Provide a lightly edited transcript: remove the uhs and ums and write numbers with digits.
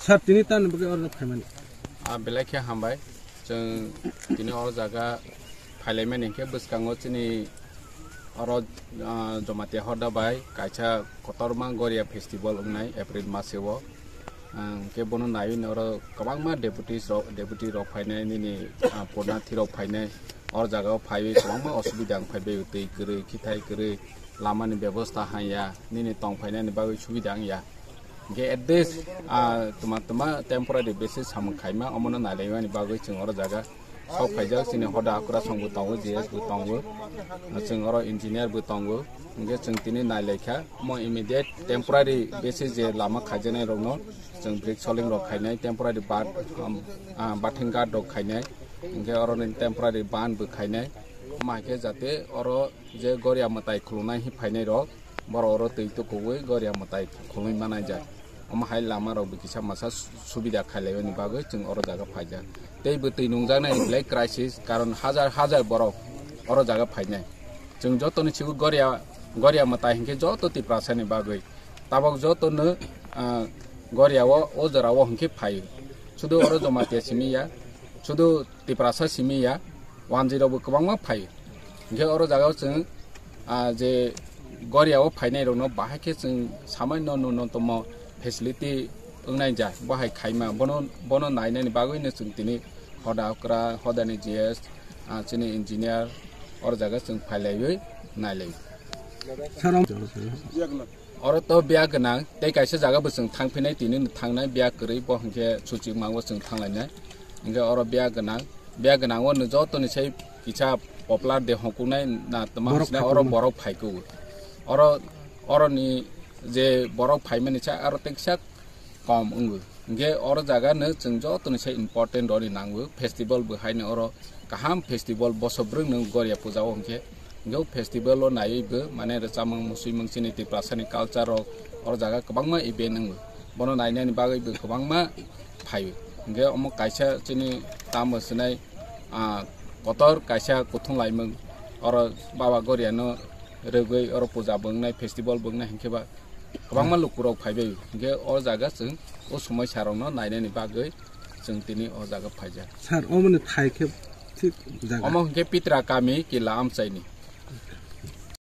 Sar tini tan bagi orang family. Belai kia hambai, jeng tini orang jaga parlimen ini ke beskango tini orang jomati hoda bai, kaca kotor mang Goria festival unai April masewo, ke bono nayu ni orang kebang mah deputy rok finance ini purna thirok finance orang jaga fai kebang mah osubidang fai beutei kere kita kere lama ni ବ୍ୟବସ୍ଥା hanya ni tong finance bagai subidang ya. Ke at this teman-teman temporary basis sama kaima omono nalaiwan bagai cengor jaga sok kaja sini hoda akura song butanggu JS butanggu cengor engineer butanggu ke ceng tini nalaika mo immediate temporary basis je lama kajane rongno ceng break soling rok kainai temporary bathengga rok kainai ke oron temporary ban bu kainai make jate oro je Goria matai khulunai hi phainai rok boro oro tei to koi Goria matai khului manai ja ama hai lama rok bikisa masa subida khailai ni bagoi jeng oro jaga phaija tei bo tei nungjana black crisis karon hajar borok oro jaga phainai jeng joto ni chigu Goria matai hingke joto ti prasani bagoi tabok joto no Goria o jara o hingke phai sudu oro jomate simiya sudu ti prasa simiya 10 bo kwangma phai hingke oro jaga jeng je Goria o phainai rokno bahai ke jeng samai no tomo facility ungnai ja bahai khaima bono nainani bagoi ne jeng tini hoda akra hoda ni JS chini engineer or jaga jeng phailai nailai oro to bia ganang tei kaisa jaga bo jeng thangphinai tini thangnai bia koroi bo hingke suchi mango jeng thanglainai hingke oro bia ganang o no joto ni sei kicha popular de hongkunai na tama oro borok phaiko oro ni je borok phaimani cha aro teksak kom ungu nge oro jaga ne jengjo to ni sei important ori nangbu festival bu haine oro kaham festival bosobrung nang Goria puja ongke nge festival lo nai bu mane re chamang muslimang sini ti prasani culture oro jaga kabangma event nang bono nainani bagai bu kabangma phai nge omo kaisa chini tamo sinai kotor kaisa kuthung laimang oro baba Goria no regoi oro puja bungnai festival bungnai hingkeba kabangma lukurok phaibe hingke o jaga jeng o somai sarongno nainani bagoi jeng tini o jaga phaija Sar omone thaike thik jaga omo hingke pitra kami ki lam chaini